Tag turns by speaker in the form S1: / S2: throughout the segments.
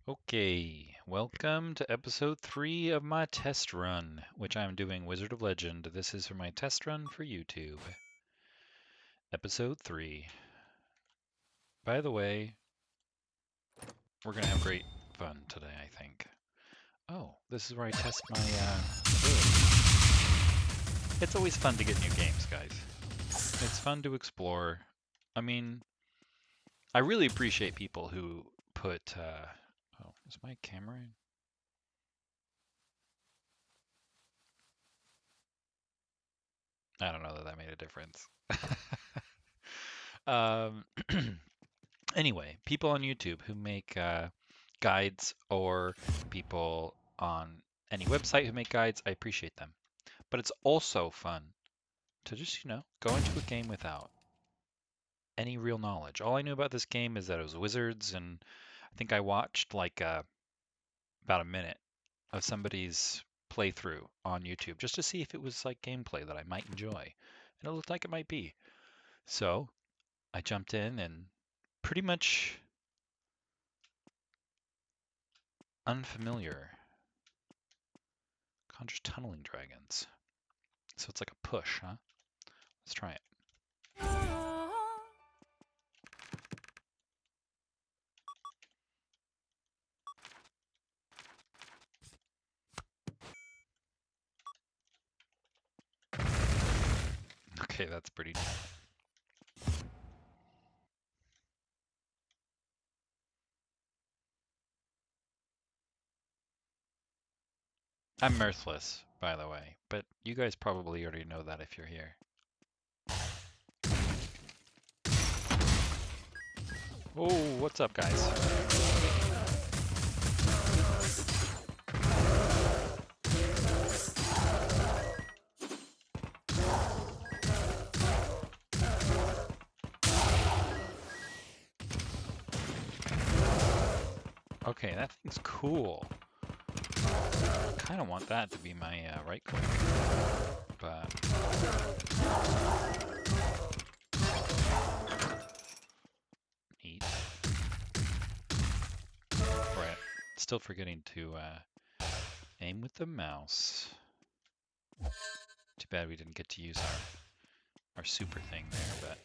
S1: Okay, welcome to episode 3 of my test run, which I'm doing Wizard of Legend. This is for my test run for YouTube. Episode 3. By the way, we're going to have great fun today, I think. Oh, this is where I test my ability. It's always fun to get new games, guys. It's fun to explore. I mean, I really appreciate people who put... oh, is my camera in? I don't know that that made a difference. Um, anyway, people on YouTube who make guides or people on any website who make guides, I appreciate them. But it's also fun to just, go into a game without any real knowledge. All I knew about this game is that it was wizards, and I think I watched like about a minute of somebody's playthrough on YouTube just to see if it was like gameplay that I might enjoy. And it looked like it might be. So I jumped in and pretty much unfamiliar. Conjures tunneling dragons. So it's like a push, huh? Let's try it. Okay, that's pretty neat. I'm mirthless, by the way, but you guys probably already know that if you're here. Oh, what's up, guys? Okay, that thing's cool. I kind of want that to be my right click, but neat. Right, still forgetting to aim with the mouse. Too bad we didn't get to use our super thing there, but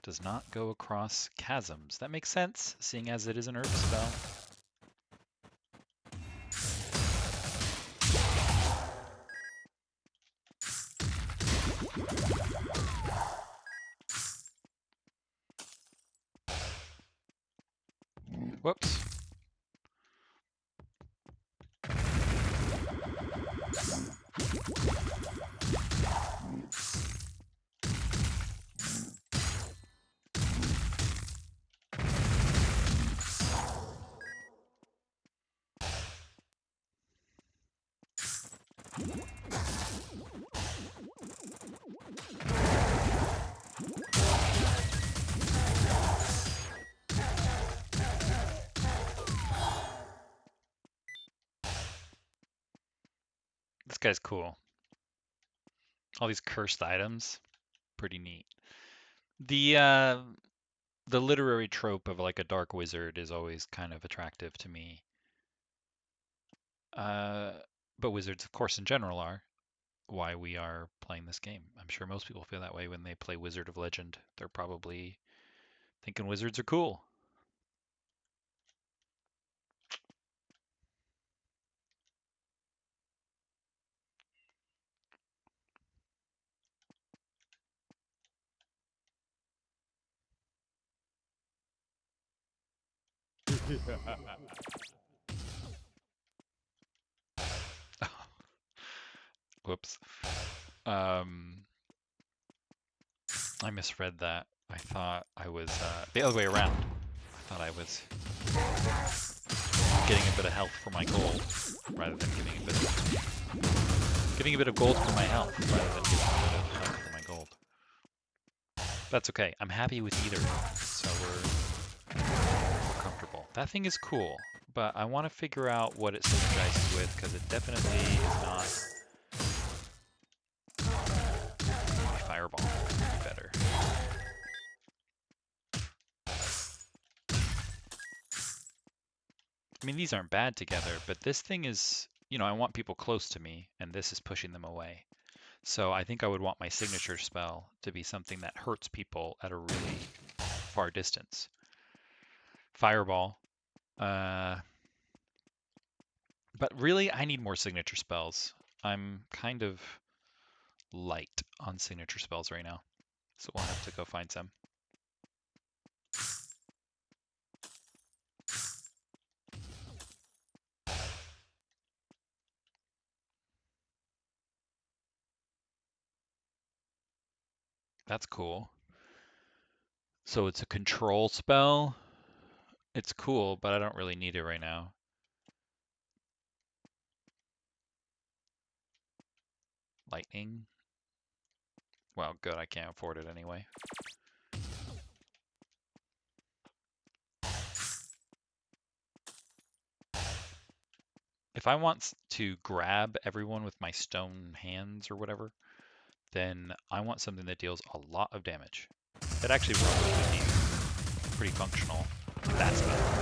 S1: does not go across chasms. That makes sense, seeing as it is an herb spell. Whoops. This guy's cool. All these cursed items, pretty neat. The literary trope of like a dark wizard is always kind of attractive to me. Uh, but wizards, of course, in general are why we are playing this game. I'm sure most people feel that way when they play Wizard of Legend. They're probably thinking wizards are cool. Whoops. Um, I misread that. I thought I was the other way around. I thought I was getting a bit of health for my gold rather than giving a bit of gold for my health rather than giving a bit of health for my gold. That's okay. I'm happy with either, so we're comfortable. That thing is cool, but I want to figure out what it synergizes with because it definitely is not. Fireball would be better. I mean, these aren't bad together, but this thing is, you know, I want people close to me, and this is pushing them away. So I think I would want my signature spell to be something that hurts people at a really far distance. Fireball. But really, I need more signature spells. I'm kind of light on signature spells right now, so we'll have to go find some. That's cool. So it's a control spell. It's cool, but I don't really need it right now. Lightning. Well, good, I can't afford it anyway. If I want to grab everyone with my stone hands or whatever, then I want something that deals a lot of damage. That actually probably would be pretty functional. That spell.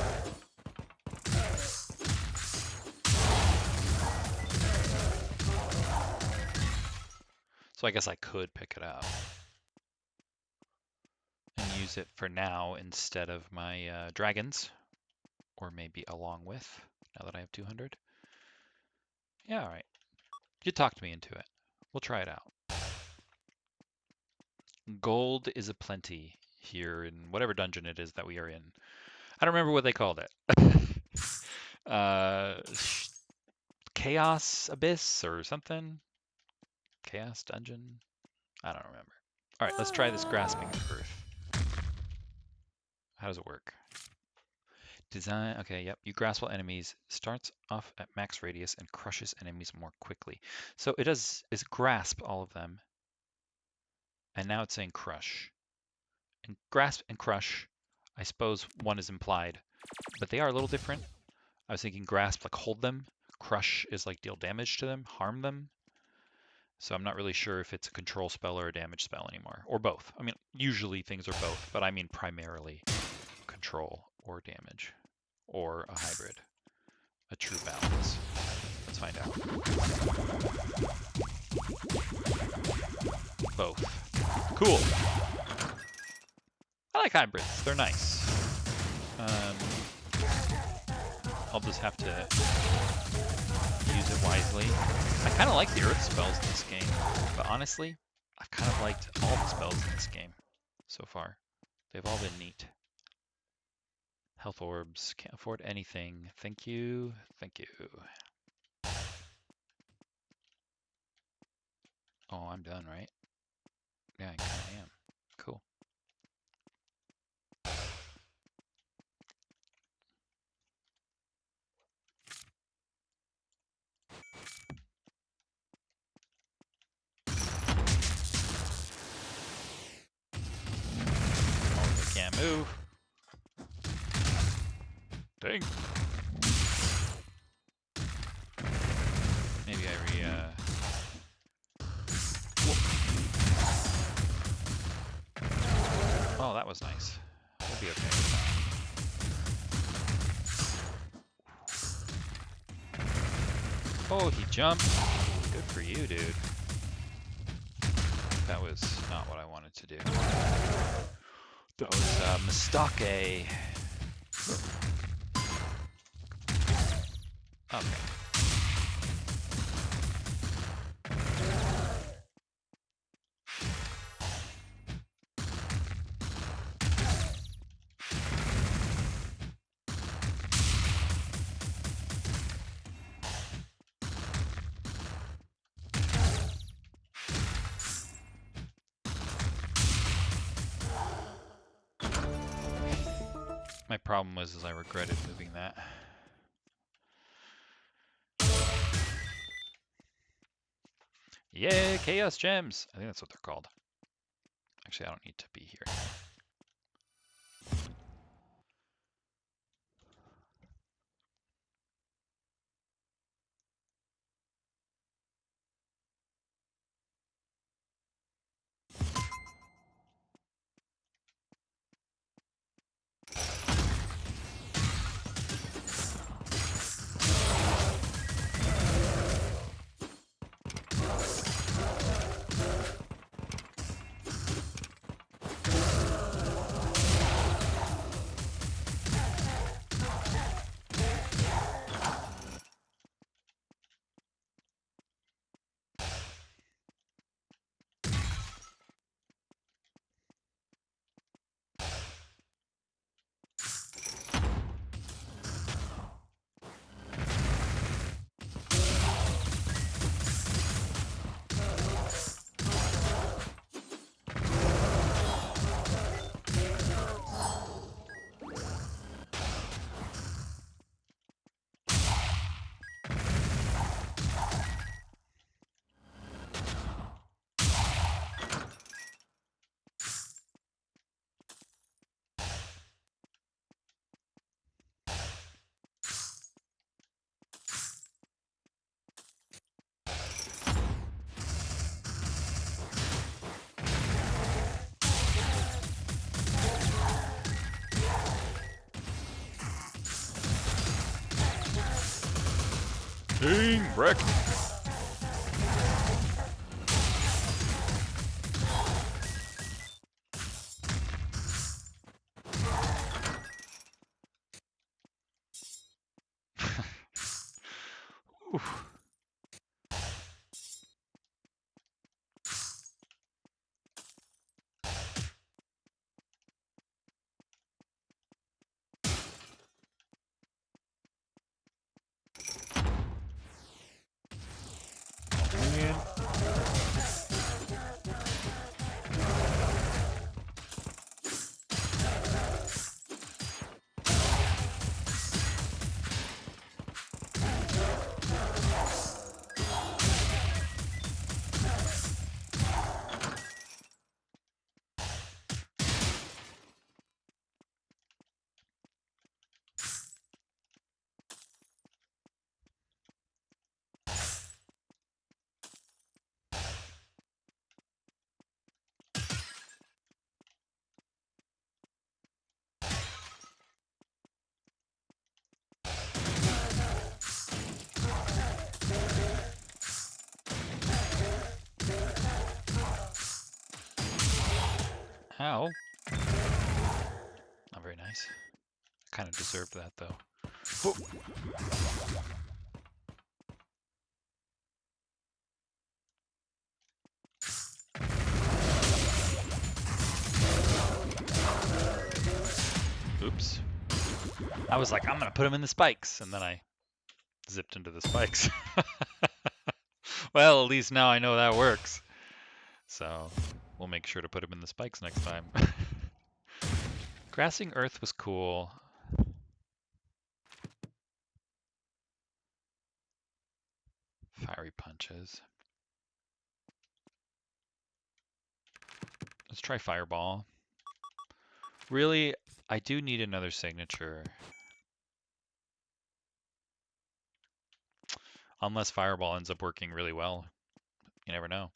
S1: So I guess I could pick it up and use it for now instead of my dragons, or maybe along with, now that I have 200. Yeah, all right. You talked me into it. We'll try it out. Gold is aplenty here in whatever dungeon it is that we are in. I don't remember what they called it. Chaos Abyss or something? Chaos Dungeon? I don't remember. All right, let's try this Grasping of Earth. How does it work? Design, okay, yep. You grasp all enemies, starts off at max radius and crushes enemies more quickly. So it does is grasp all of them. And now it's saying crush. And grasp and crush, I suppose one is implied, but they are a little different. I was thinking grasp, like hold them. Crush is like deal damage to them, harm them. So I'm not really sure if it's a control spell or a damage spell anymore, or both. I mean, usually things are both, but I mean primarily control or damage, or a hybrid, a true balance. Let's find out. Both. Cool. I like hybrids. They're nice. I'll just have to use it wisely. I kind of like the earth spells in this game, but honestly, I've kind of liked all the spells in this game so far. They've all been neat. Health orbs, can't afford anything. Thank you, thank you. Oh, I'm done, right? Yeah, I kind of am. Cool. Oh, they can't move. Dang. Maybe I Oh, that was nice. We'll be okay with that. Oh, he jumped. Good for you, dude. That was not what I wanted to do. That was a mistake. Okay. My problem was is I regretted moving that. Yeah, Chaos Gems! I think that's what they're called. Actually, I don't need to be here. King Breck. Man. How? Not very nice. Kind of deserved that though. Oh. Oops. I was like, I'm gonna put him in the spikes, and then I zipped into the spikes. Well, at least now I know that works. So we'll make sure to put him in the spikes next time. Grassing Earth was cool. Fiery punches. Let's try Fireball. Really, I do need another signature. Unless Fireball ends up working really well. You never know.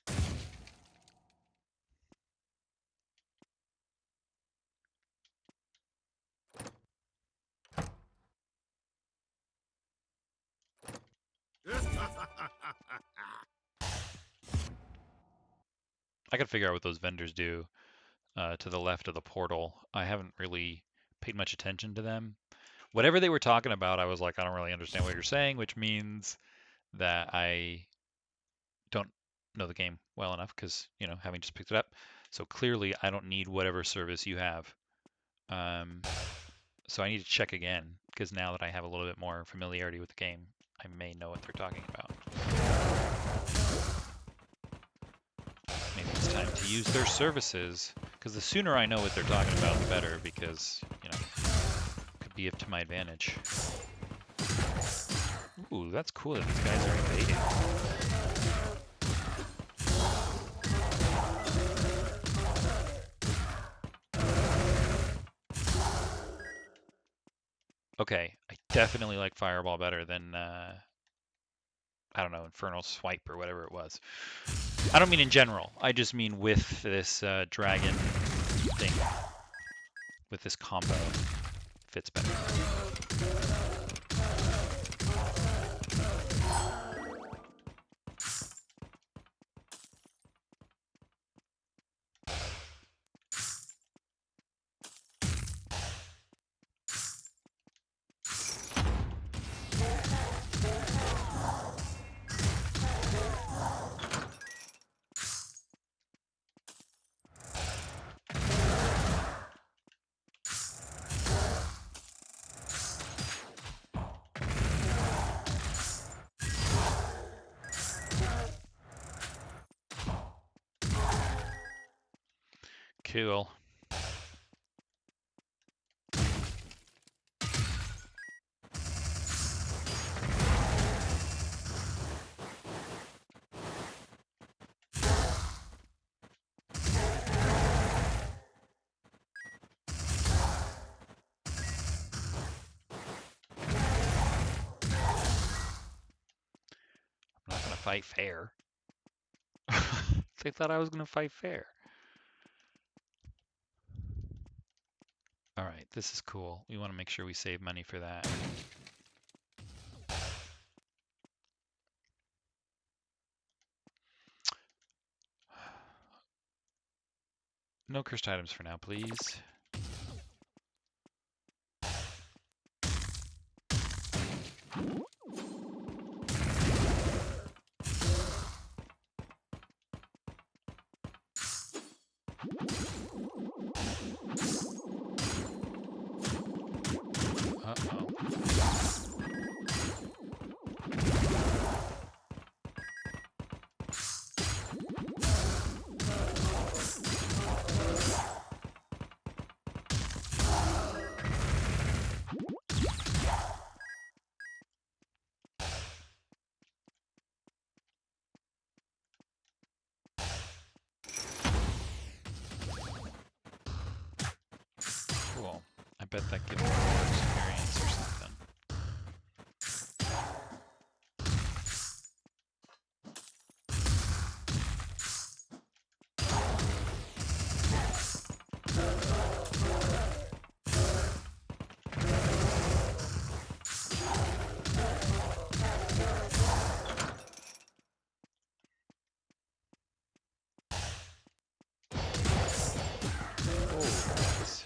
S1: I gotta figure out what those vendors do to the left of the portal. I haven't really paid much attention to them. Whatever they were talking about, I was like, I don't really understand what you're saying, which means that I don't know the game well enough because, you know, having just picked it up. So clearly I don't need whatever service you have. So I need to check again because now that I have a little bit more familiarity with the game, I may know what they're talking about. Maybe it's time to use their services because the sooner I know what they're talking about, the better because, you know, it could be up to my advantage. Ooh, that's cool that these guys are invading. Okay, I definitely like Fireball better than, I don't know, Infernal Swipe or whatever it was. I don't mean in general. I just mean with this dragon thing. With this combo. Fits better. Cool. I'm not gonna fight fair. They thought I was gonna fight fair. All right, this is cool. We want to make sure we save money for that. No cursed items for now, please. Uh-oh. Cool. I bet that gives me more experience or something. Oh, nice.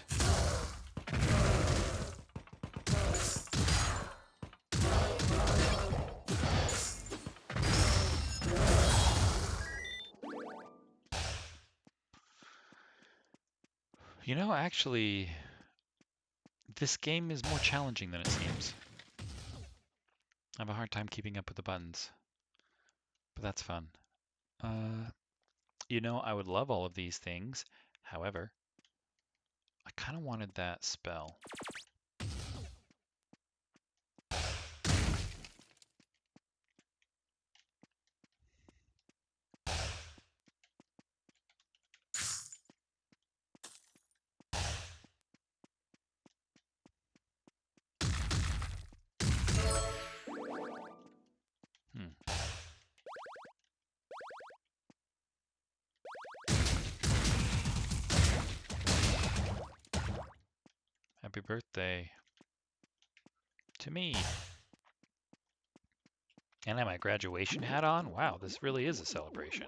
S1: You know, actually, this game is more challenging than it seems. I have a hard time keeping up with the buttons, but that's fun. You know, I would love all of these things. However, I kind of wanted that spell. Hmm. Happy birthday to me. And I have my graduation hat on. Wow, this really is a celebration.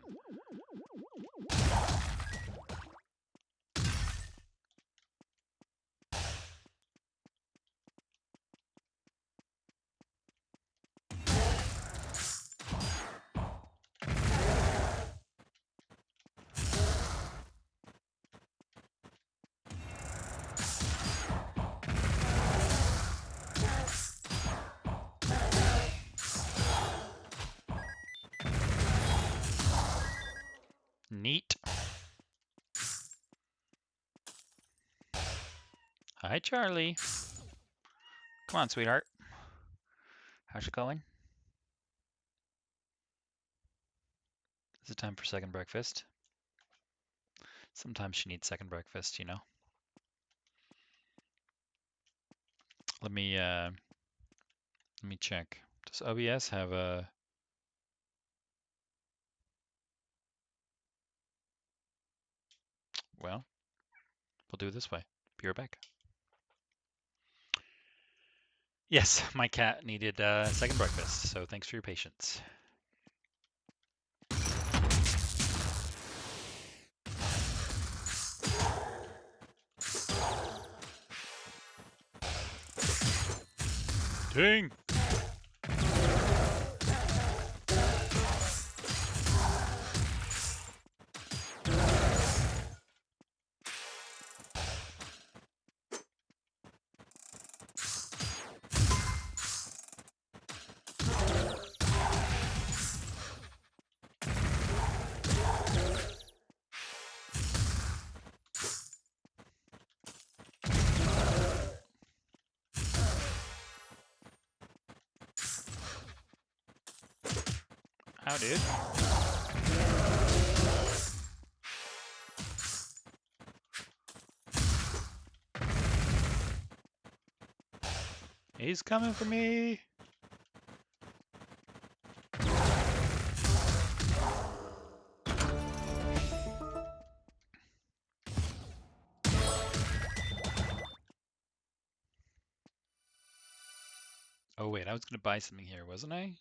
S1: Neat. Hi, Charlie. Come on, sweetheart. How's it going? Is it time for second breakfast? Sometimes she needs second breakfast, you know. Let me check. Does OBS have a well, we'll do it this way. Be right back. Yes, my cat needed second breakfast, so thanks for your patience. Ding! How, dude? He's coming for me! Oh wait, I was gonna buy something here, wasn't I?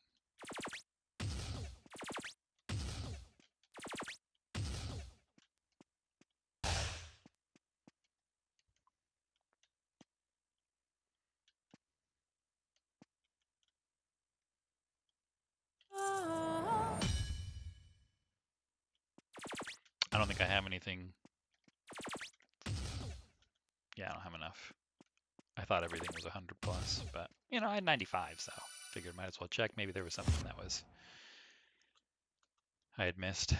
S1: I don't think I have anything. Yeah, I don't have enough. I thought everything was 100 plus, but you know, I had 95, so figured might as well check. Maybe there was something that was I had missed.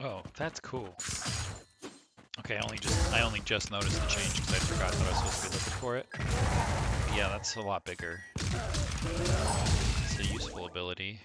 S1: Oh, that's cool. Okay, I only just noticed the change because I forgot that I was supposed to be looking for it. But yeah, that's a lot bigger. It's a useful ability.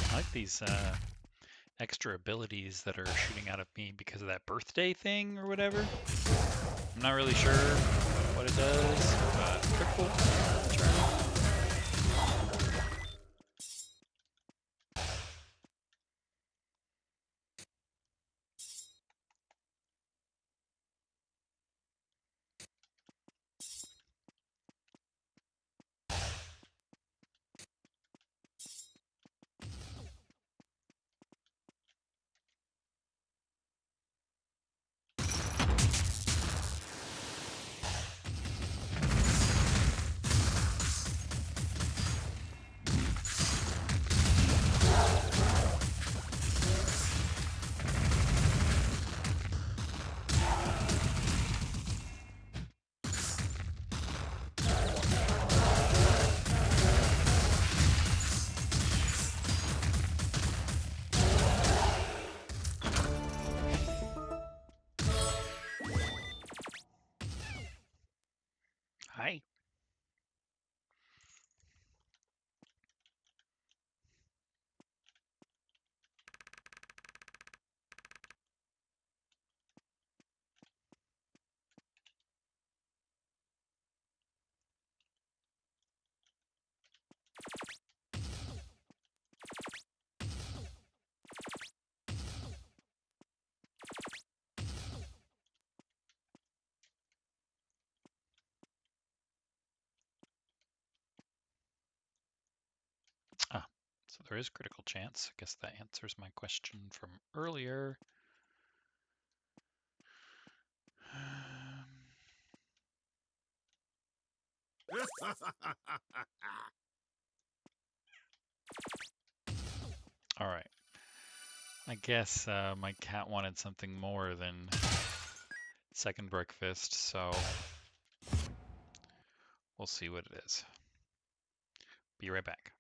S1: I like these extra abilities that are shooting out of me because of that birthday thing or whatever. I'm not really sure what it does, but they're cool. Try 'em. there is critical chance. I guess that answers my question from earlier. All right. I guess my cat wanted something more than second breakfast, so we'll see what it is. Be right back.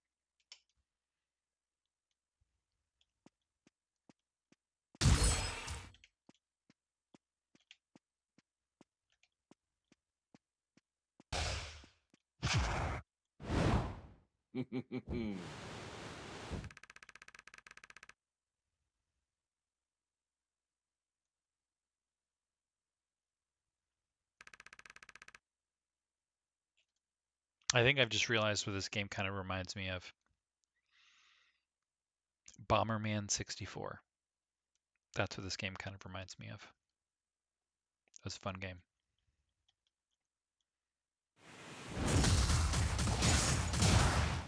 S1: I think I've just realized what this game kind of reminds me of. Bomberman 64. That's what this game kind of reminds me of. It was a fun game.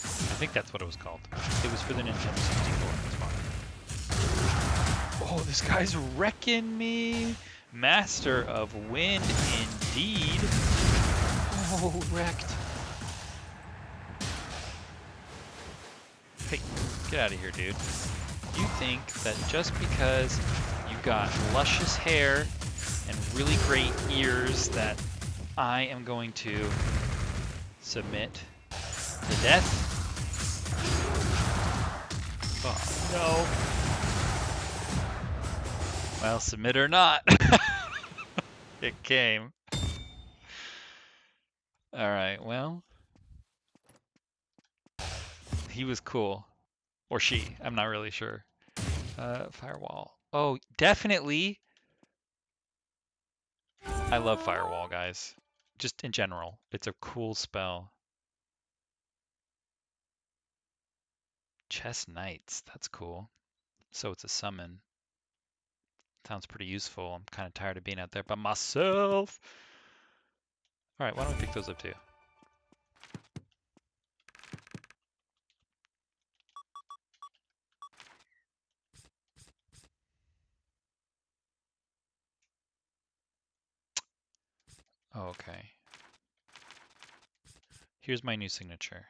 S1: I think that's what it was called. It was for the Nintendo 64. It's fun. Oh, this guy's wrecking me. Master of Wind, indeed. Oh, wrecked. Hey, get out of here, dude. You think that just because you've got luscious hair and really great ears that I am going to submit to death? Oh, no. Well, submit or not. It came. Alright, well. He was cool. Or she. I'm not really sure. Firewall. Oh, definitely. I love Firewall, guys. Just in general. It's a cool spell. Chess Knights. That's cool. So it's a summon. Sounds pretty useful. I'm kind of tired of being out there by myself. Alright, why don't we pick those up too? Oh, okay. Here's my new signature.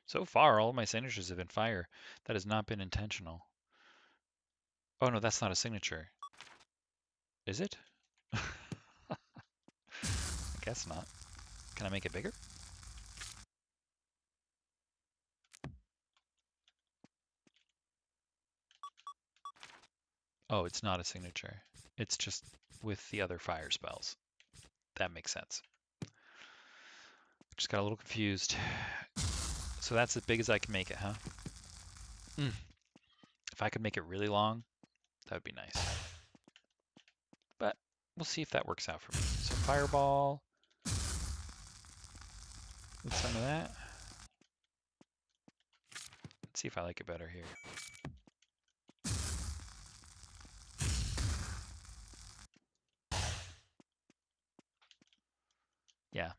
S1: So far, all of my signatures have been fire. That has not been intentional. Oh no, that's not a signature. Is it? I guess not. Can I make it bigger? Oh, it's not a signature. It's just with the other fire spells. That makes sense. Just got a little confused. So that's as big as I can make it, huh? If I could make it really long, that would be nice. But we'll see if that works out for me. So fireball. With some of that. Let's see if I like it better here. Yeah.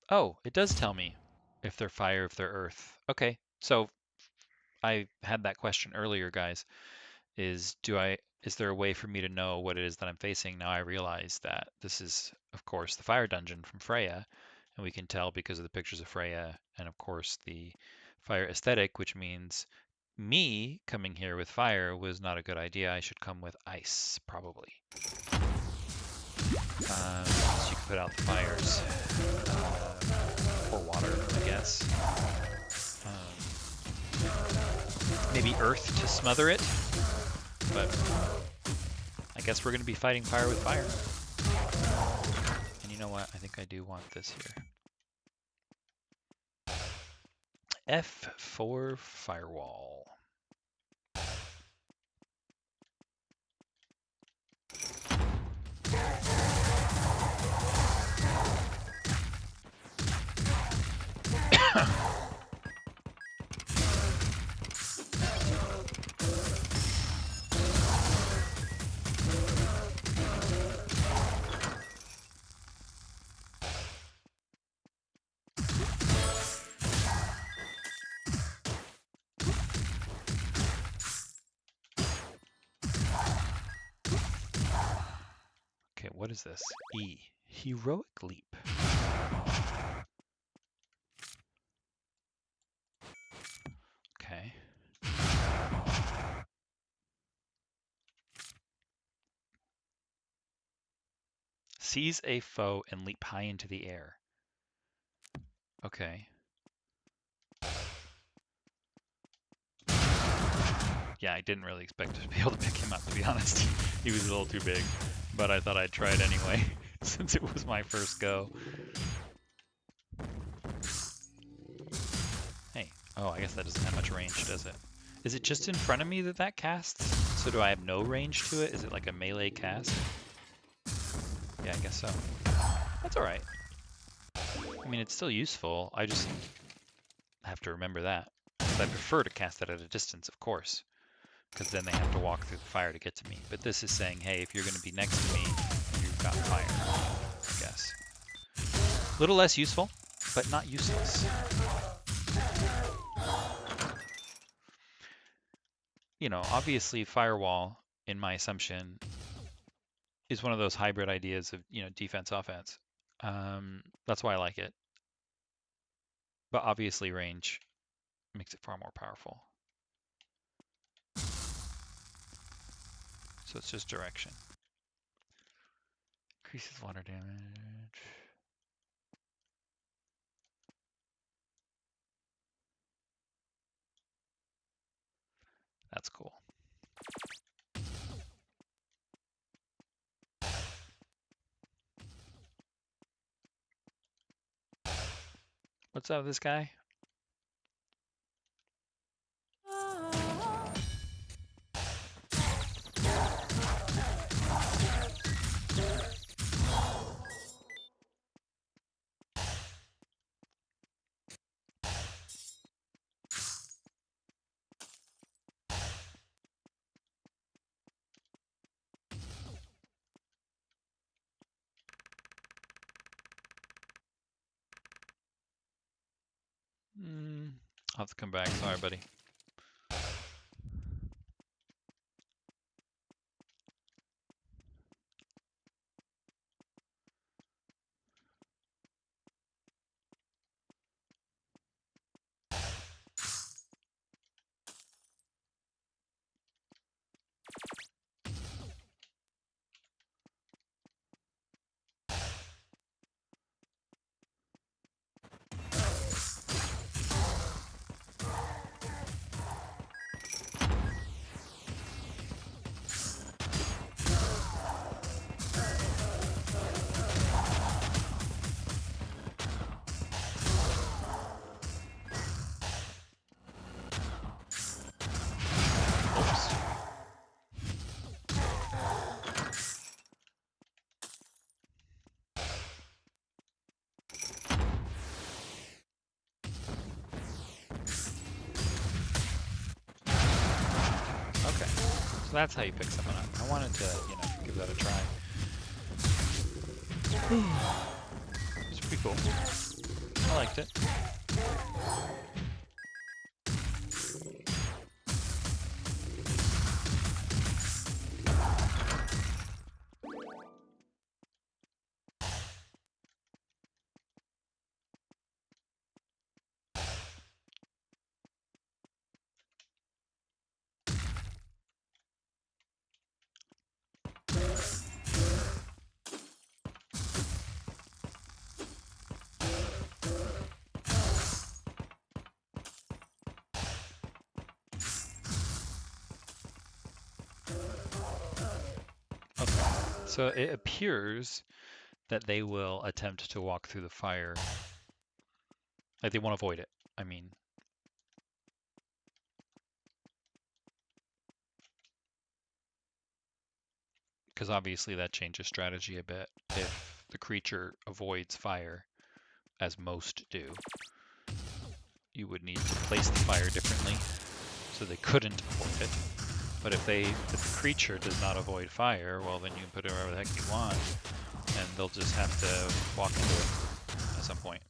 S1: Oh, it does tell me if they're fire, if they're earth. Okay, so I had that question earlier, guys. Is there a way for me to know what it is that I'm facing? Now I realize that this is, of course, the fire dungeon from Freya, and we can tell because of the pictures of Freya and, of course, the fire aesthetic, which means me coming here with fire was not a good idea. I should come with ice, probably. So you can put out the fires. Or water, I guess. Maybe earth to smother it. But I guess we're going to be fighting fire with fire. And you know what? I think I do want this here. F for firewall. Okay, what is this? E. Heroic leap. Okay. Seize a foe and leap high into the air. Okay. Yeah, I didn't really expect to be able to pick him up, to be honest. He was a little too big, but I thought I'd try it anyway, since it was my first go. Hey. Oh, I guess that doesn't have much range, does it? Is it just in front of me that that casts? So do I have no range to it? Is it like a melee cast? Yeah, I guess so. That's alright. I mean, it's still useful. I just have to remember that. Because I prefer to cast it at a distance, of course. Because then they have to walk through the fire to get to me. But this is saying, hey, if you're going to be next to me, you've got fire, I guess. A little less useful, but not useless. You know, obviously Firewall, in my assumption, is one of those hybrid ideas of, you know, defense, offense. That's why I like it. But obviously range makes it far more powerful. So it's just direction. Increases water damage. That's cool. What's up with this guy? I'll have to come back. Sorry, buddy. Oops. Okay. So that's how you pick someone up. I wanted to, you know, give that a try. It's pretty cool. I liked it. Okay. So it appears that they will attempt to walk through the fire. Like they won't avoid it. I mean, because obviously that changes strategy a bit. If the creature avoids fire, as most do, you would need to place the fire differently so they couldn't avoid it. But if the creature does not avoid fire, well then you can put it wherever the heck you want, and they'll just have to walk into it at some point.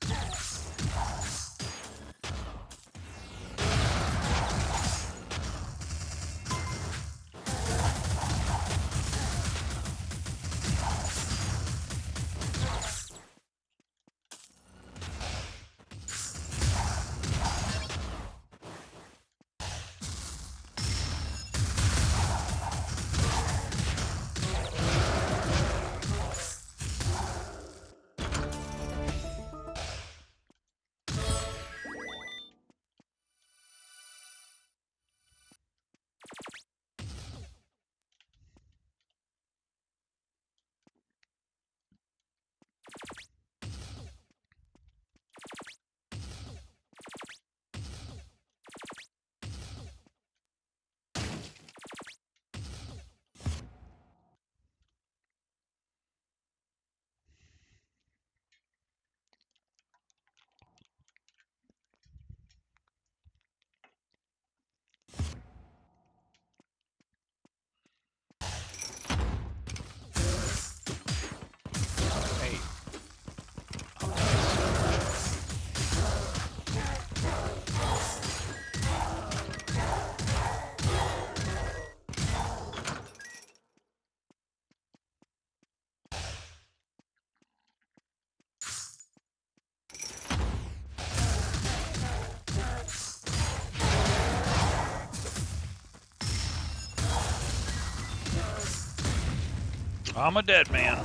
S1: I'm a dead man.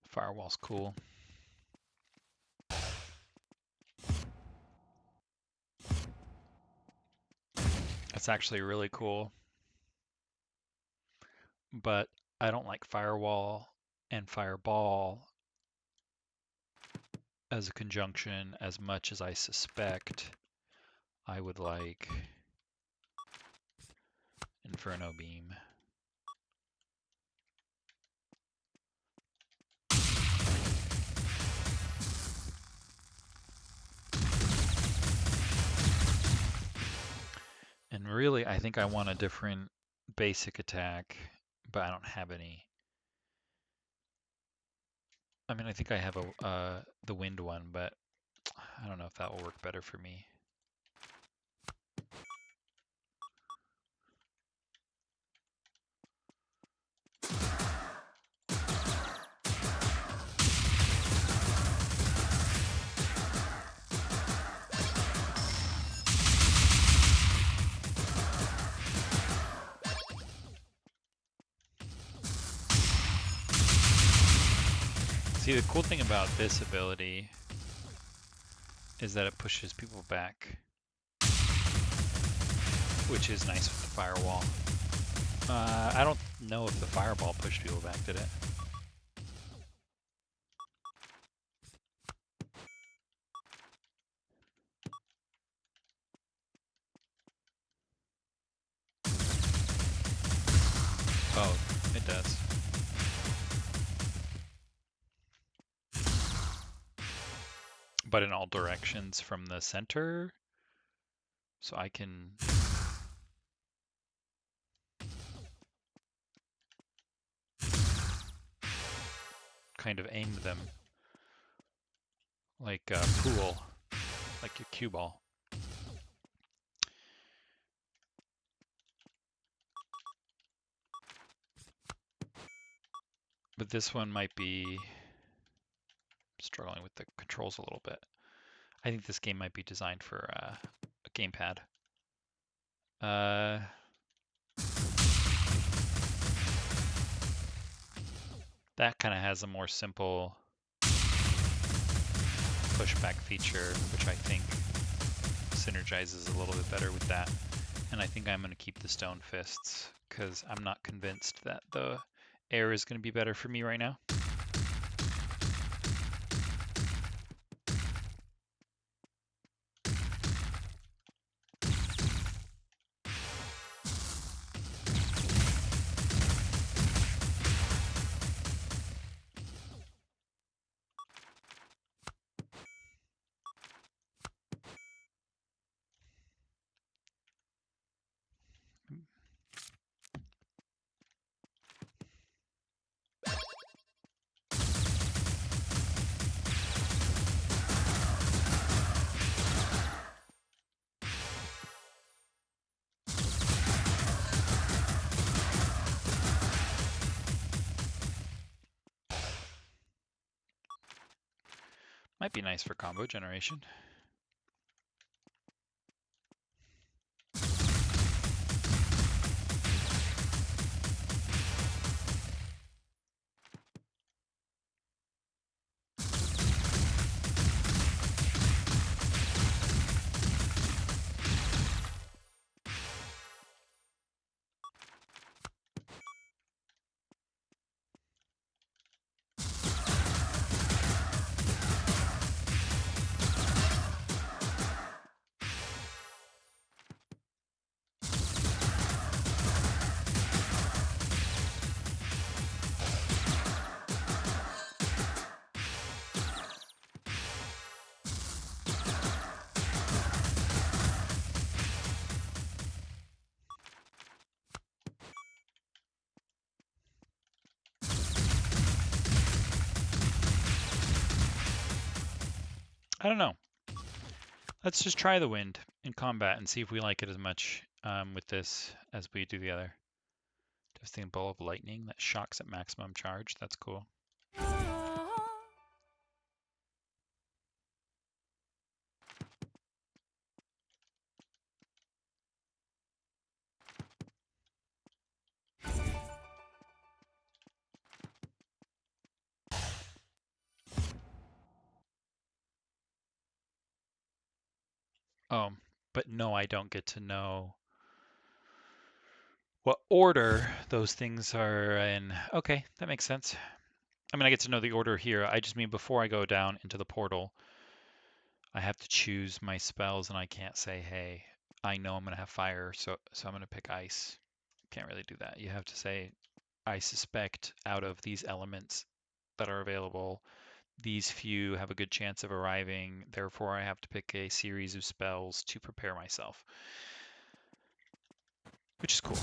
S1: Firewall's cool. It's actually really cool. But I don't like firewall and fireball as a conjunction as much as I suspect I would like Inferno Beam. And really, I think I want a different basic attack, but I don't have any. I mean, I think I have the wind one, but I don't know if that will work better for me. See, the cool thing about this ability is that it pushes people back, which is nice with the firewall. I don't know if the fireball pushed people back, did it? Oh, it does. But in all directions from the center, so I can kind of aim them like a pool, like your cue ball. But this one might be struggling with the controls a little bit. I think this game might be designed for a gamepad. That kind of has a more simple pushback feature, which I think synergizes a little bit better with that. And I think I'm going to keep the stone fists because I'm not convinced that the air is going to be better for me right now. Might be nice for combo generation. I don't know. Let's just try the wind in combat and see if we like it as much with this as we do the other. Devastating Ball of Lightning that shocks at maximum charge. That's cool. Oh, but no, I don't get to know what order those things are in. Okay, that makes sense. I mean, I get to know the order here. I just mean before I go down into the portal, I have to choose my spells, and I can't say, hey, I know I'm going to have fire, so I'm going to pick ice. Can't really do that. You have to say, I suspect out of these elements that are available, these few have a good chance of arriving. Therefore, I have to pick a series of spells to prepare myself, which is cool.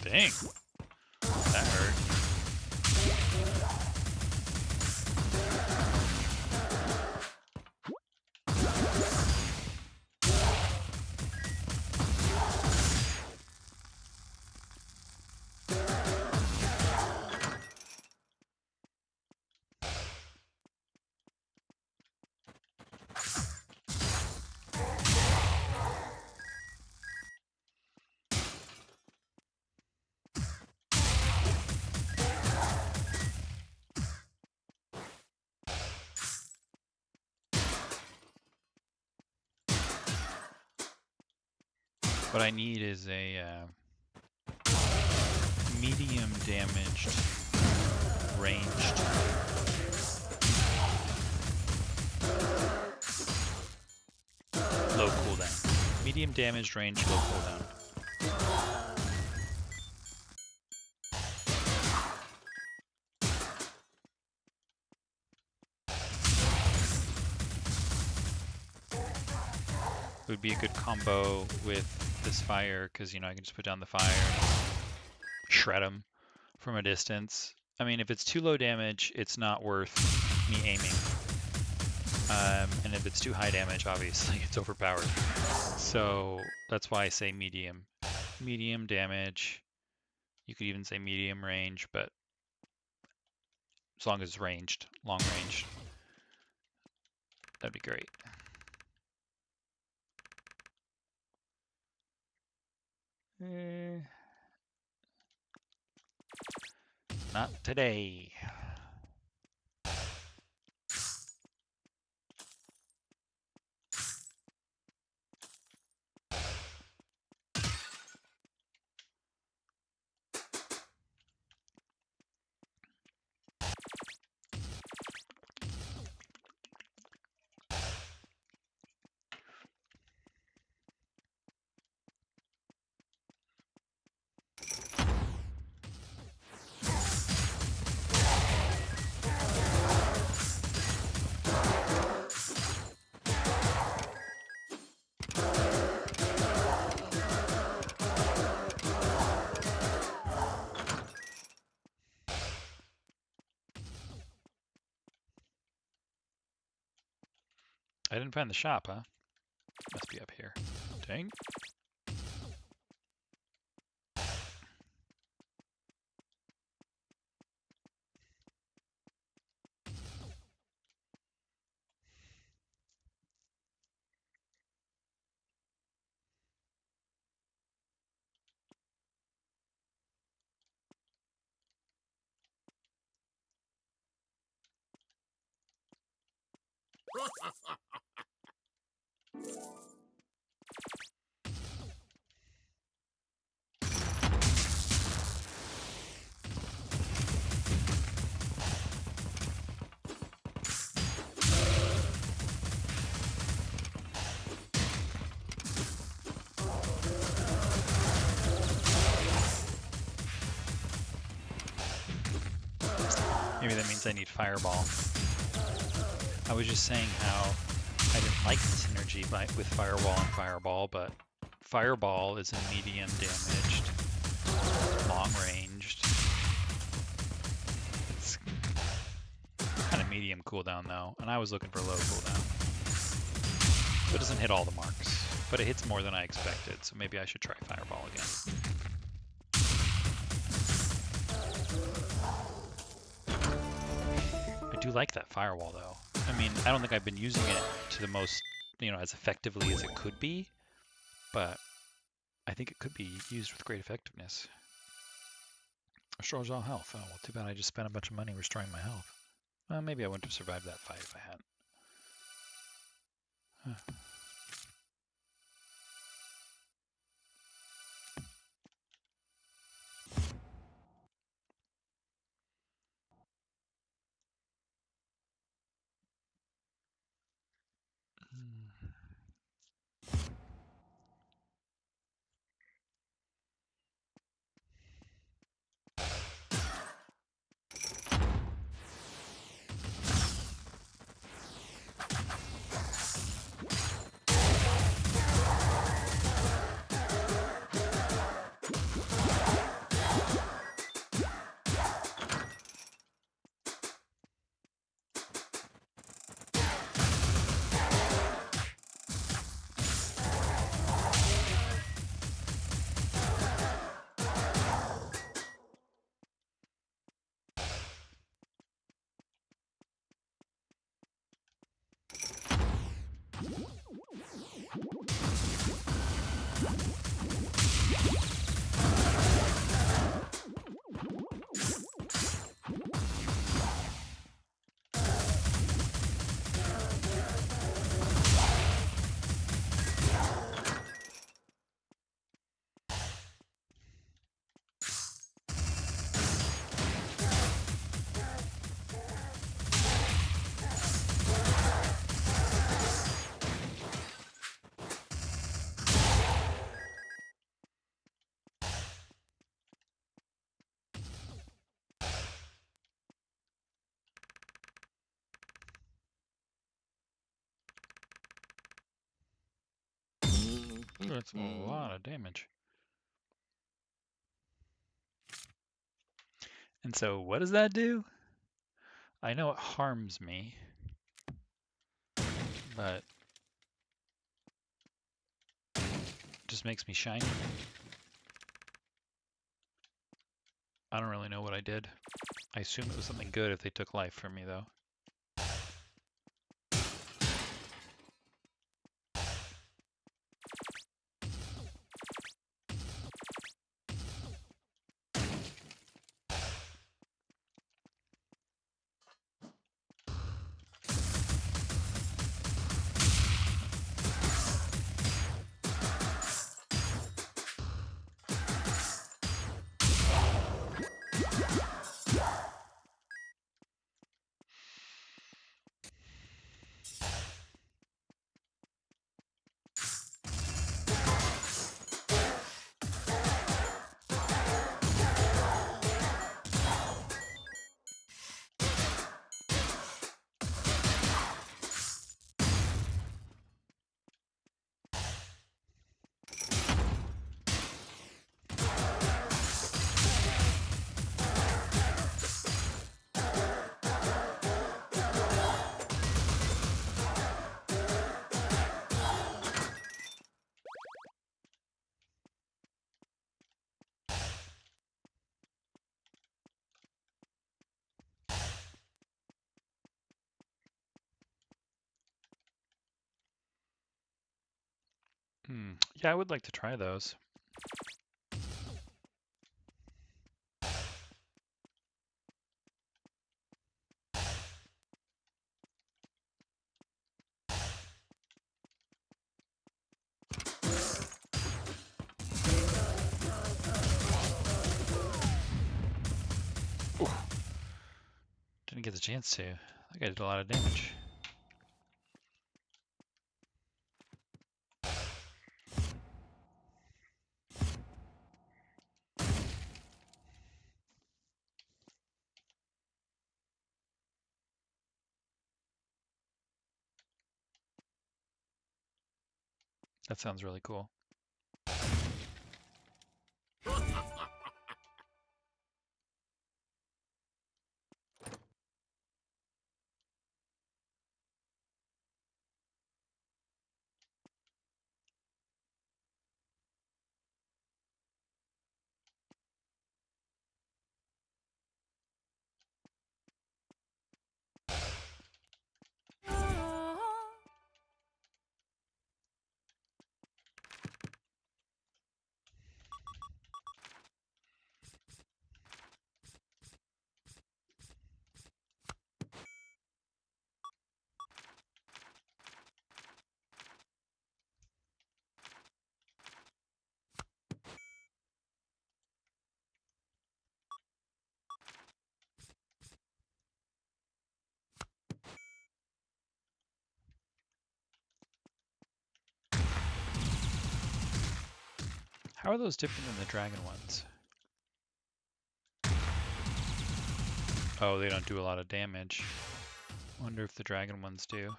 S1: Dang, that hurt. What I need is a medium damaged ranged low cooldown. Medium damaged ranged low cooldown. It would be a good combo with this fire because, you know, I can just put down the fire and shred them from a distance. I mean, if it's too low damage, it's not worth me aiming. And if it's too high damage, obviously it's overpowered. So that's why I say medium. Medium damage. You could even say medium range, but as long as it's ranged, long range. That'd be great. Not today. I didn't find the shop, huh? Must be up here. Dang. Maybe that means I need Fireball. I was just saying how I didn't like the synergy with Firewall and Fireball, but Fireball is a medium damaged, long ranged. It's kind of medium cooldown though, and I was looking for low cooldown. So it doesn't hit all the marks, but it hits more than I expected, so maybe I should try Fireball again. I do like that Firewall though. I mean, I don't think I've been using it to the most, as effectively as it could be, but I think it could be used with great effectiveness. Restores all health. Oh, well, too bad I just spent a bunch of money restoring my health. Well, maybe I wouldn't have survived that fight if I hadn't. Huh. That's a lot of damage. And so what does that do? I know it harms me, but it just makes me shiny. I don't really know what I did. I assume it was something good if they took life from me, though. Yeah, I would like to try those. Ooh. Didn't get the chance to. That guy did a lot of damage. That sounds really cool. How are those different than the dragon ones? Oh, they don't do a lot of damage. Wonder if the dragon ones do.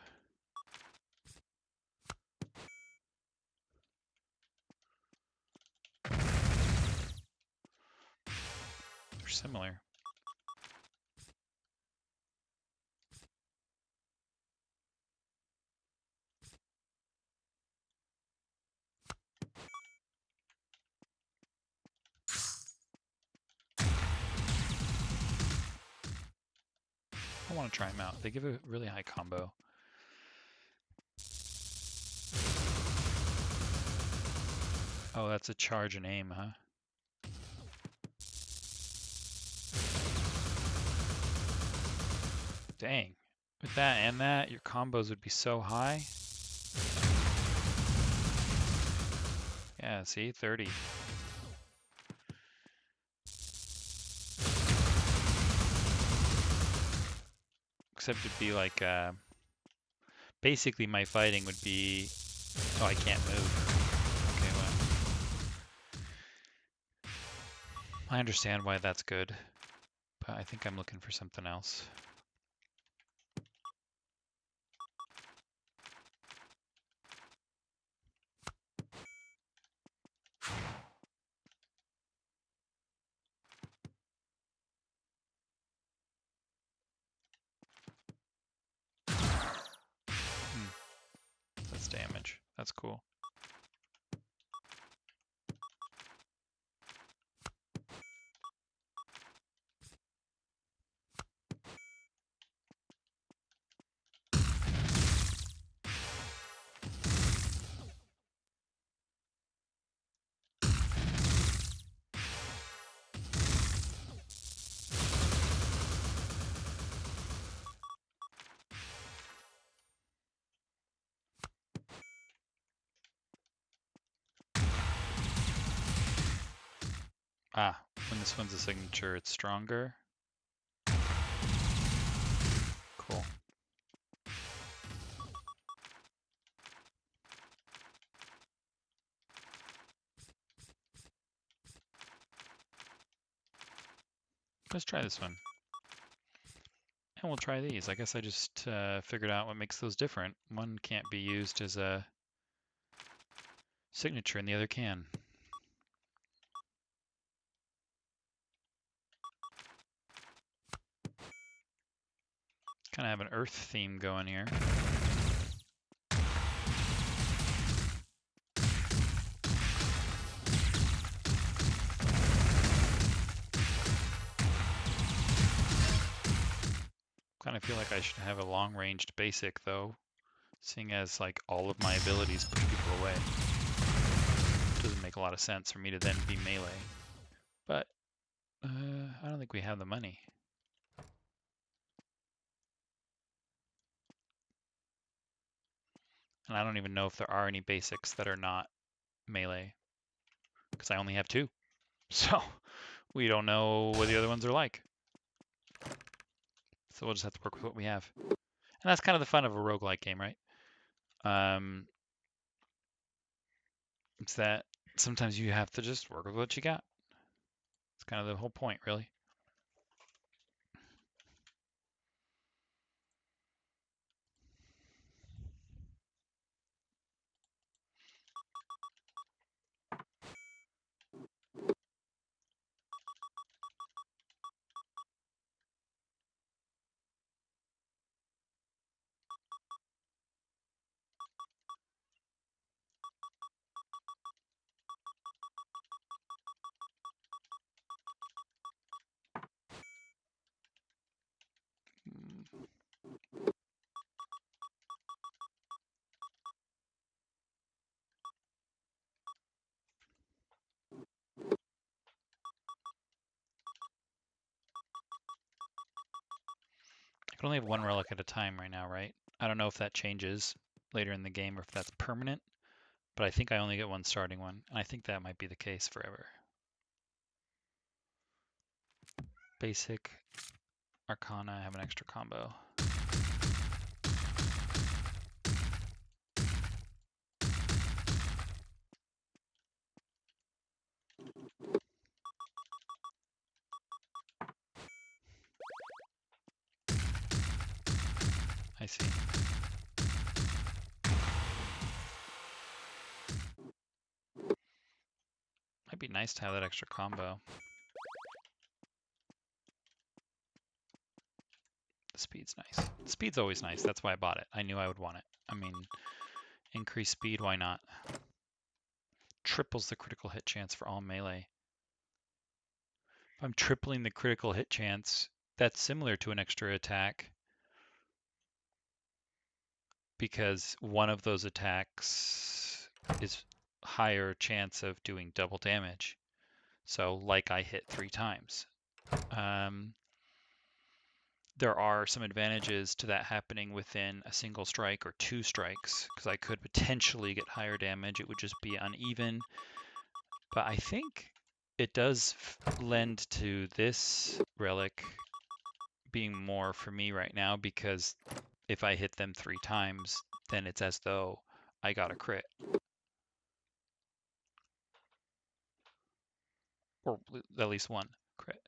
S1: They're similar. I want to try them out. They give a really high combo. Oh, that's a charge and aim, huh? Dang. With that and that, your combos would be so high. Yeah, see? 30. Except it'd be like, basically my fighting would be... Oh, I can't move. Okay, well. I understand why that's good, but I think I'm looking for something else. That's damage. That's cool. Ah, when this one's a signature, it's stronger. Cool. Let's try this one. And we'll try these. I guess I just figured out what makes those different. One can't be used as a signature and the other can. Kind of have an earth theme going here. Kind of feel like I should have a long-ranged basic though, seeing as like all of my abilities push people away. Doesn't make a lot of sense for me to then be melee. But I don't think we have the money. And I don't even know if there are any basics that are not melee, because I only have 2. So we don't know what the other ones are like. So we'll just have to work with what we have. And that's kind of the fun of a roguelike game, right? It's that sometimes you have to just work with what you got. It's kind of the whole point, really. I can only have 1 relic at a time right now, right? I don't know if that changes later in the game or if that's permanent, but I think I only get 1 starting one, and I think that might be the case forever. Basic, Arcana, have an extra combo. I see. Might be nice to have that extra combo. The speed's nice. The speed's always nice. That's why I bought it. I knew I would want it. I mean, increase speed, why not? Triples the critical hit chance for all melee. If I'm tripling the critical hit chance, that's similar to an extra attack, because one of those attacks is higher chance of doing double damage. So like I hit 3 times. There are some advantages to that happening within a single strike or 2 strikes, because I could potentially get higher damage. It would just be uneven. But I think it does lend to this relic being more for me right now, because if I hit them 3 times, then it's as though I got a crit. Or at least 1 crit.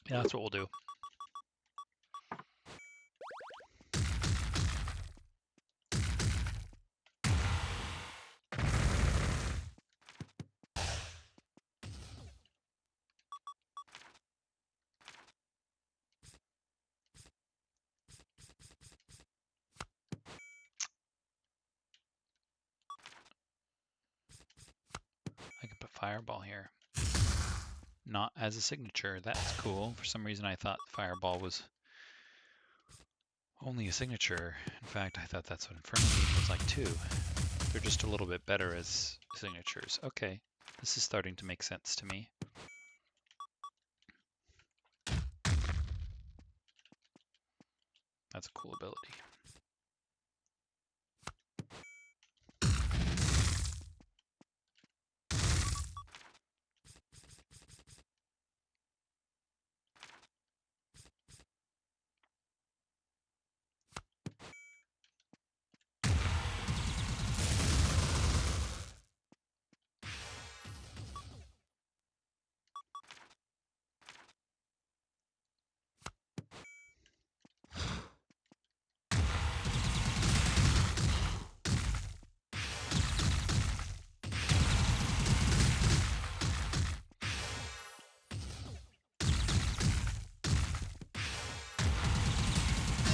S1: Yeah, that's what we'll do. I can put Fireball here. Not as a signature. That's cool. For some reason I thought Fireball was only a signature. In fact, I thought that's what Inferno Beam was like too. They're just a little bit better as signatures. Okay, this is starting to make sense to me. That's a cool ability.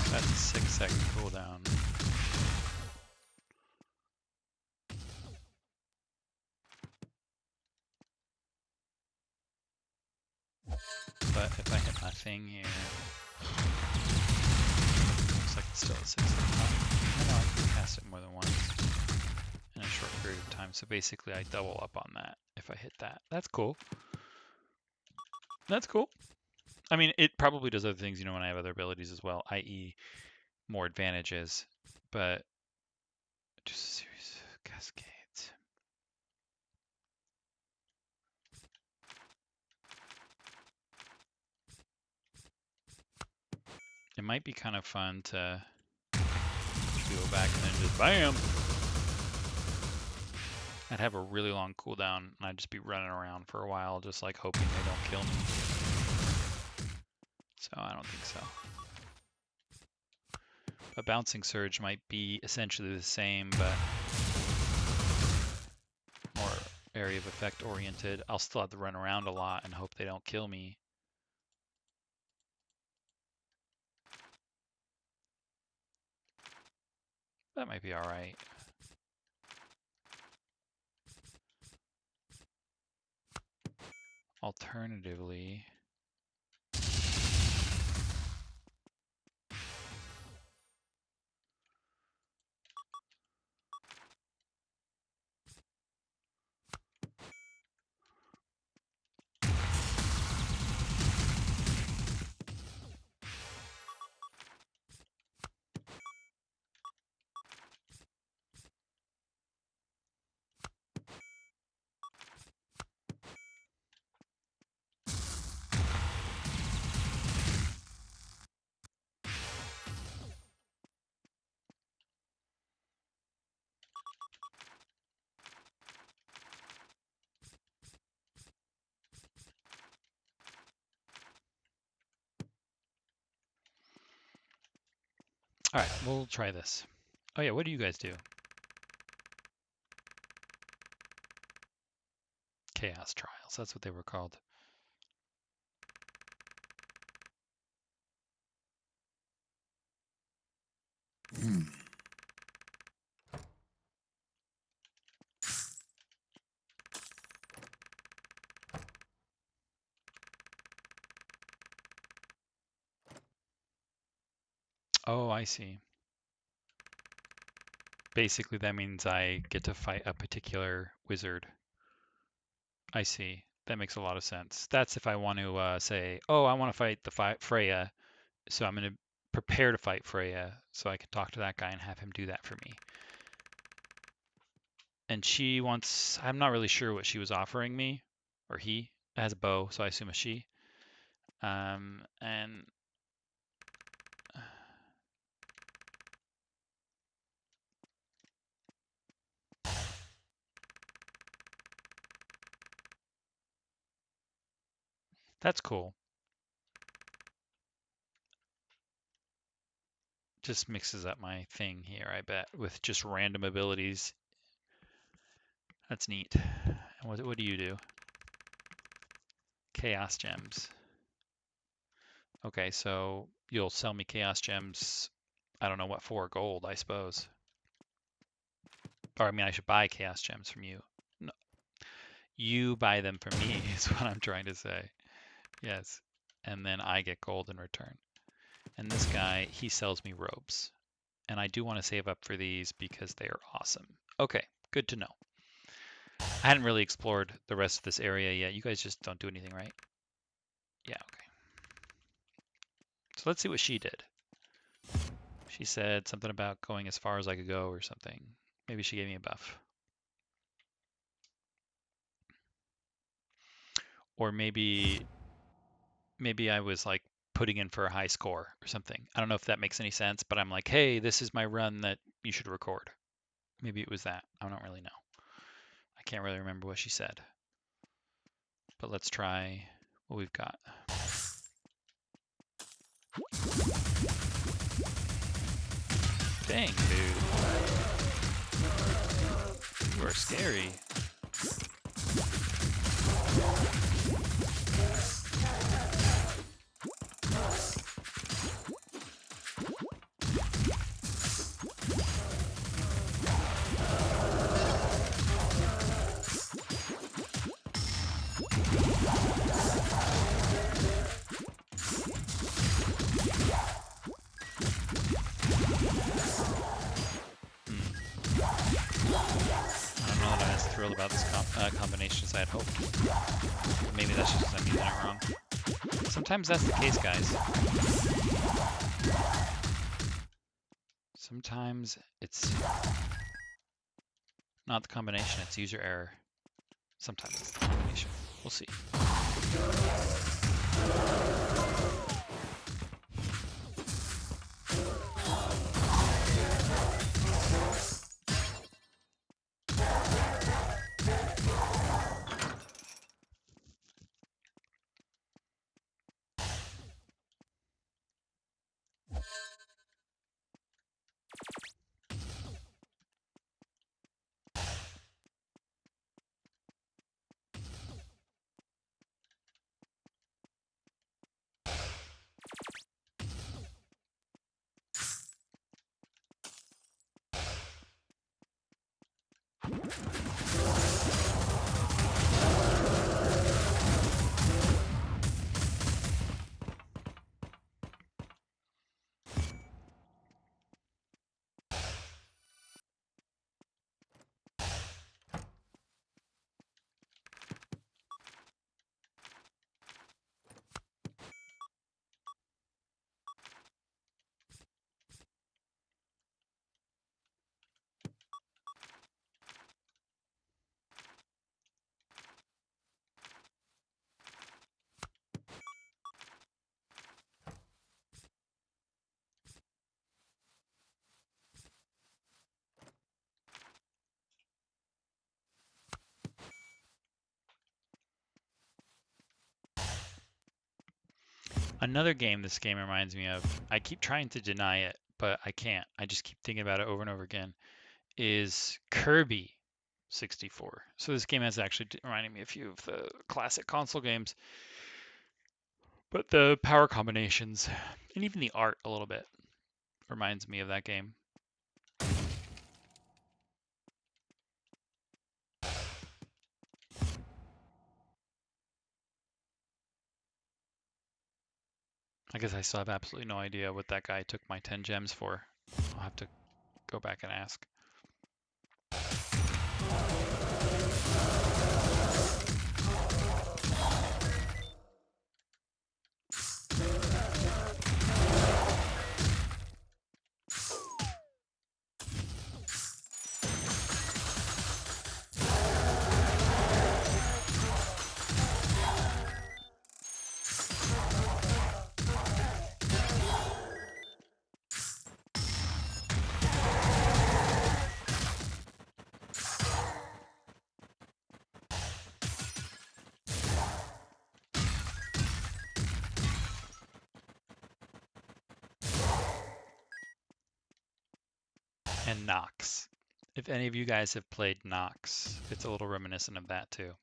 S1: That's a 6-second cooldown. But if I hit my thing here, looks like it's still at 6 second time. I know I can cast it more than once in a short period of time. So basically I double up on that if I hit that. That's cool. That's cool. I mean, it probably does other things, you know, when I have other abilities as well, i.e. more advantages, but just a series of cascades. It might be kind of fun to go back and then just BAM! I'd have a really long cooldown and I'd just be running around for a while, just like hoping they don't kill me. So I don't think so. A Bouncing Surge might be essentially the same, but more area of effect oriented. I'll still have to run around a lot and hope they don't kill me. That might be alright. Alternatively, alright, we'll try this. Oh yeah, what do you guys do? Chaos Trials, that's what they were called. Oh, I see. Basically, that means I get to fight a particular wizard. I see. That makes a lot of sense. That's if I want to say, oh, I want to fight the Freya, so I'm going to prepare to fight Freya, so I can talk to that guy and have him do that for me. And she wants, I'm not really sure what she was offering me, or he has a bow, so I assume a she. And that's cool. Just mixes up my thing here, I bet, with just random abilities. That's neat. And what do you do? Chaos gems. Okay, so you'll sell me chaos gems, I don't know what for, gold, I suppose. Or I mean, I should buy chaos gems from you. No, you buy them from me is what I'm trying to say. Yes. And then I get gold in return. And this guy, he sells me robes. And I do want to save up for these because they are awesome. Okay, good to know. I hadn't really explored the rest of this area yet. You guys just don't do anything, right? Yeah, okay. So let's see what she did. She said something about going as far as I could go or something. Maybe she gave me a buff. Or maybe I was like putting in for a high score or something. I don't know if that makes any sense, but I'm like, hey, this is my run that you should record. Maybe it was that. I don't really know. I can't really remember what she said. But let's try what we've got. Dang, dude. You are scary. Thrilled about this combination as I had hoped. Maybe that's just I'm using it wrong. Sometimes that's the case, guys. Sometimes it's not the combination, it's user error. Sometimes it's the combination. We'll see. Another game this game reminds me of, I keep trying to deny it, but I can't. I just keep thinking about it over and over again, is Kirby 64. So this game has actually reminded me a few of the classic console games, but the power combinations and even the art a little bit reminds me of that game. I guess I still have absolutely no idea what that guy took my 10 gems for. I'll have to go back and ask. And Nox. If any of you guys have played Nox, it's a little reminiscent of that too.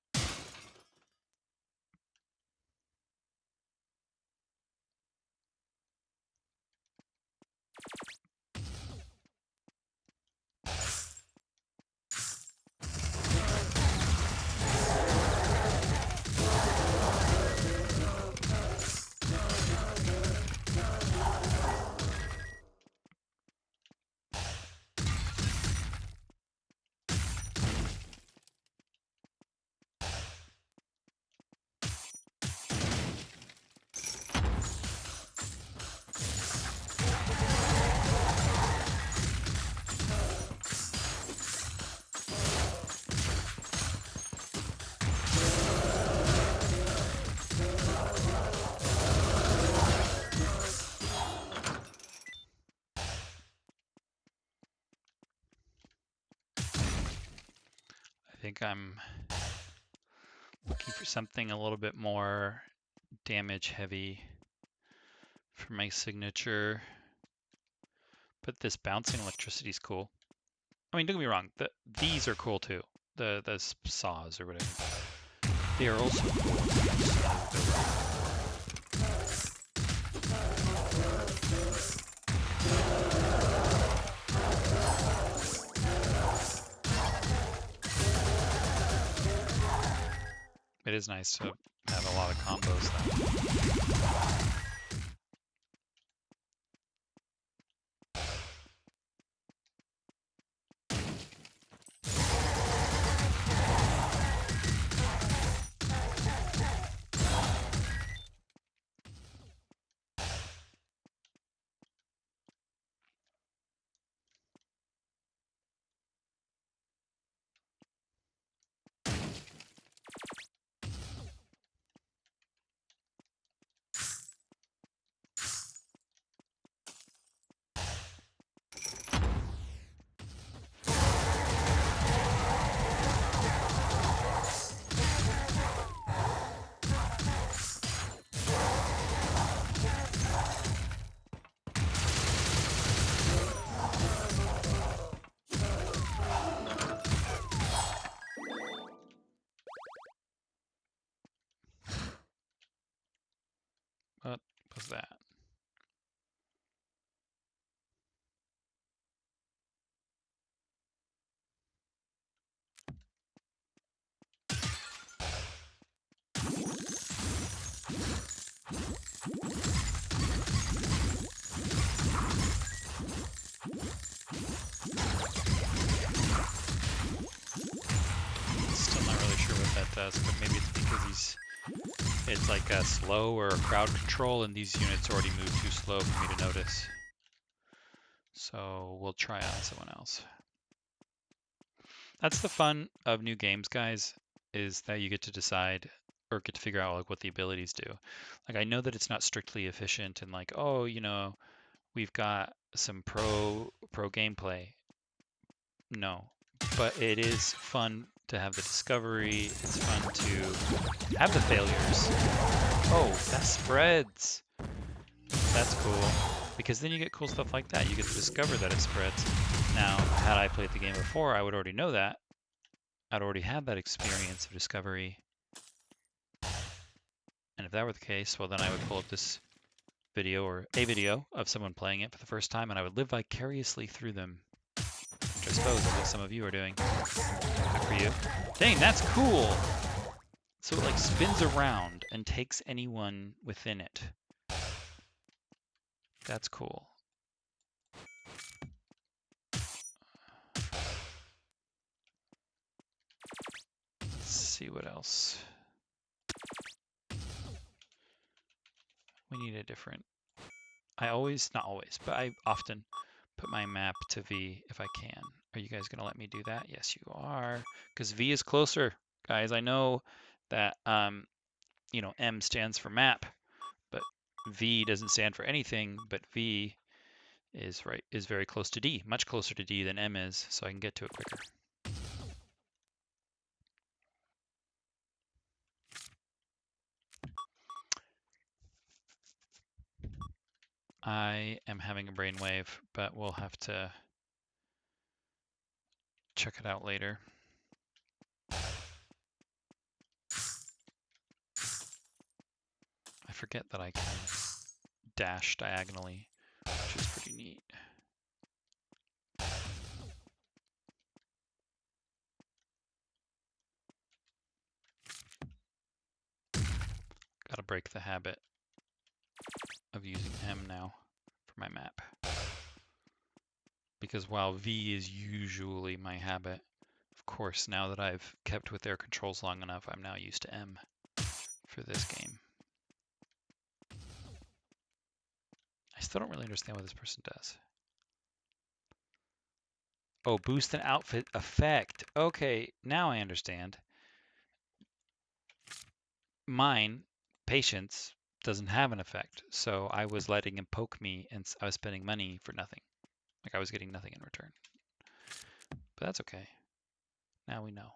S1: I'm looking for something a little bit more damage heavy for my signature. But this bouncing electricity is cool. I mean, don't get me wrong. These are cool too. The saws or whatever. They are also cool. It is nice to have a lot of combos though. What was that? Still not really sure what that does, but maybe it's because it's like a slow or a crowd control, and these units already move too slow for me to notice. So we'll try on someone else. That's the fun of new games, guys, is that you get to decide or get to figure out like what the abilities do. Like I know that it's not strictly efficient and like, oh, we've got some pro gameplay. No, but it is fun to have the discovery. It's fun to have the failures. Oh, that spreads. That's cool. Because then you get cool stuff like that. You get to discover that it spreads. Now, had I played the game before, I would already know that. I'd already had that experience of discovery. And if that were the case, well, then I would pull up this video or a video of someone playing it for the first time, and I would live vicariously through them. Which I suppose is what some of you are doing. Good for you. Dang, that's cool! So it like spins around and takes anyone within it. That's cool. Let's see what else. We need a different... not always, but I often put my map to V if I can. Are you guys gonna let me do that? Yes, you are, because V is closer. Guys, I know that, M stands for map, but V doesn't stand for anything, but V is very close to D, much closer to D than M is, so I can get to it quicker. I am having a brainwave, but we'll have to check it out later. I forget that I can dash diagonally, which is pretty neat. Gotta break the habit of using M now for my map. Because while V is usually my habit, of course, now that I've kept with their controls long enough, I'm now used to M for this game. I still don't really understand what this person does. Oh, boost an outfit effect. Okay, now I understand. Mine, Patience, doesn't have an effect, so I was letting him poke me and I was spending money for nothing. Like I was getting nothing in return. But that's okay. Now we know.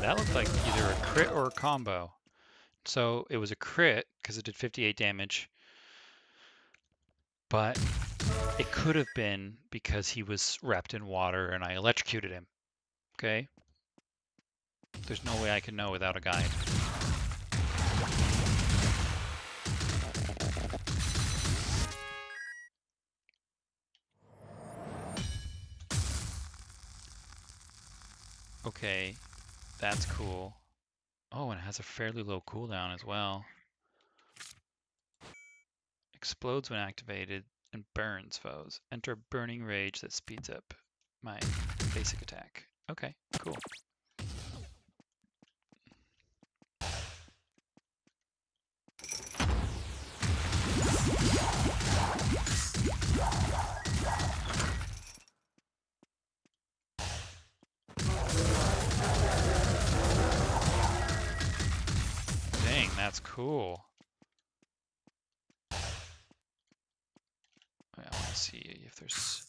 S1: that looked like either a crit or a combo. So it was a crit because it did 58 damage, but it could have been because he was wrapped in water and I electrocuted him. Okay? There's no way I can know without a guide. Okay, that's cool. Oh, and it has a fairly low cooldown as well. Explodes when activated and burns foes. Enter Burning Rage that speeds up my basic attack. Okay, cool. Dang, that's cool. I want to see if there's...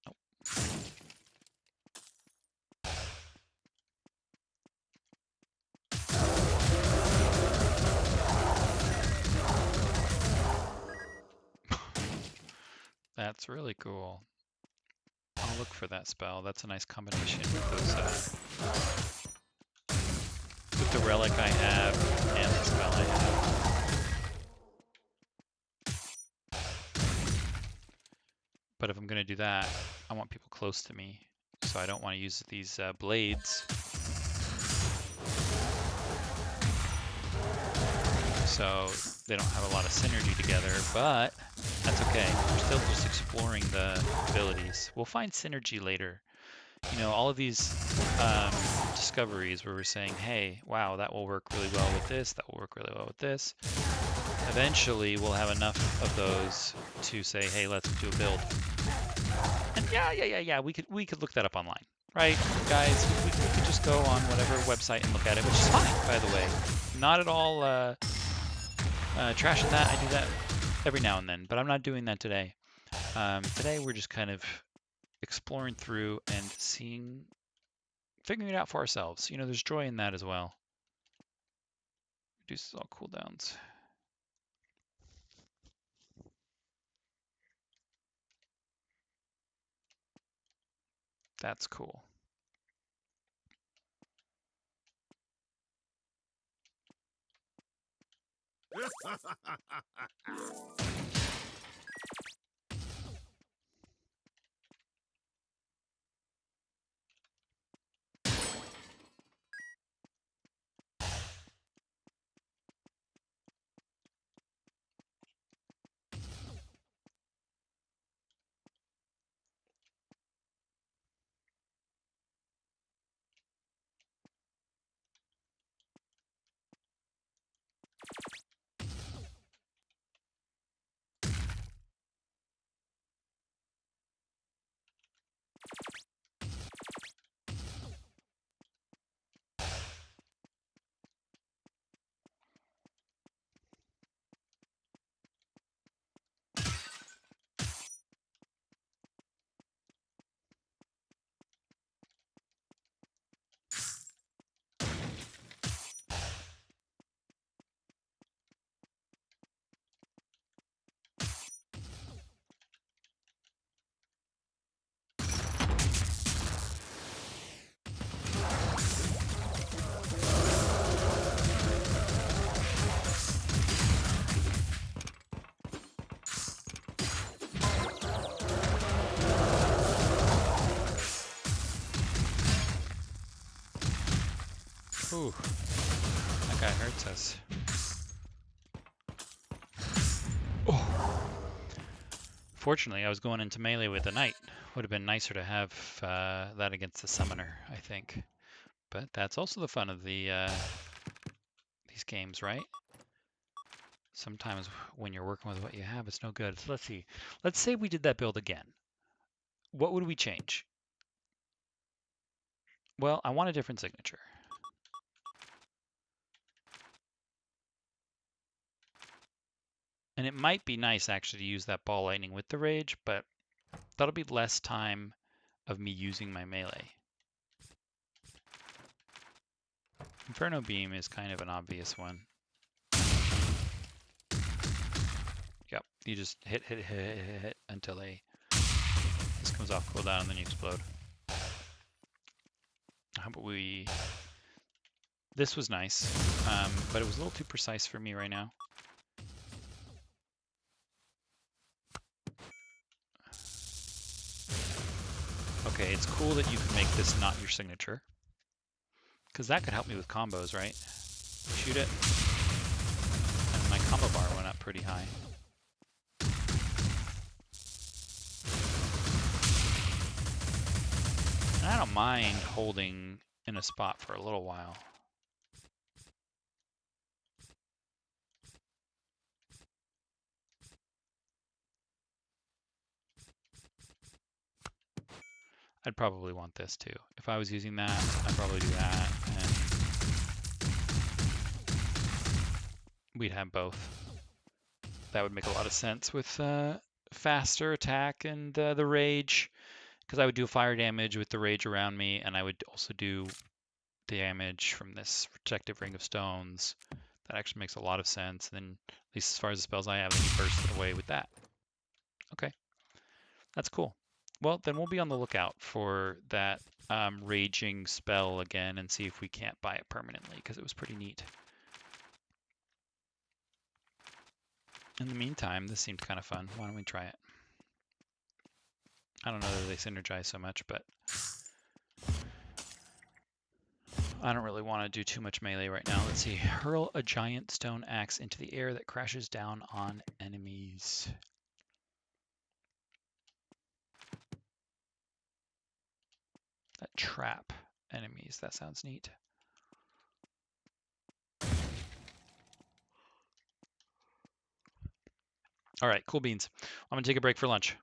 S1: Nope. That's really cool. I'll look for that spell. That's a nice combination with those, with the relic I have and the spell I have. But if I'm going to do that, I want people close to me. So I don't want to use these blades. So they don't have a lot of synergy together, but that's okay. We're still just exploring the abilities. We'll find synergy later. You know, all of these discoveries where we're saying, hey, wow, that will work really well with this, that will work really well with this. Eventually, we'll have enough of those to say, hey, let's do a build. And yeah, we could look that up online, right, guys? We could just go on whatever website and look at it, which is fine, by the way. Not at all trashing that. I do that every now and then, but I'm not doing that today. Today, we're just kind of exploring through and figuring it out for ourselves. You know, there's joy in that as well. Reduces all cooldowns. That's cool. Ooh, that guy hurts us. Oh. Fortunately, I was going into melee with the knight. Would have been nicer to have that against the summoner, I think. But that's also the fun of these games, right? Sometimes when you're working with what you have, it's no good. So let's see. Let's say we did that build again. What would we change? Well, I want a different signature. And it might be nice actually to use that ball lightning with the rage, but that'll be less time of me using my melee. Inferno Beam is kind of an obvious one. Yep, you just hit until this comes off cooldown and then you explode. How about we... This was nice, but it was a little too precise for me right now. Okay, it's cool that you can make this not your signature, because that could help me with combos, right? Shoot it, and my combo bar went up pretty high. And I don't mind holding in a spot for a little while. I'd probably want this too. If I was using that, I'd probably do that, and we'd have both. That would make a lot of sense with faster attack and the rage, because I would do fire damage with the rage around me, and I would also do damage from this protective ring of stones. That actually makes a lot of sense. And then, at least as far as the spells I have, then you burst it away with that. Okay, that's cool. Well, then we'll be on the lookout for that raging spell again and see if we can't buy it permanently, because it was pretty neat. In the meantime, this seemed kind of fun. Why don't we try it? I don't know that they synergize so much, but I don't really want to do too much melee right now. Let's see. Hurl a giant stone axe into the air that crashes down on enemies. That trap enemies. That sounds neat. All right, cool beans. I'm going to take a break for lunch.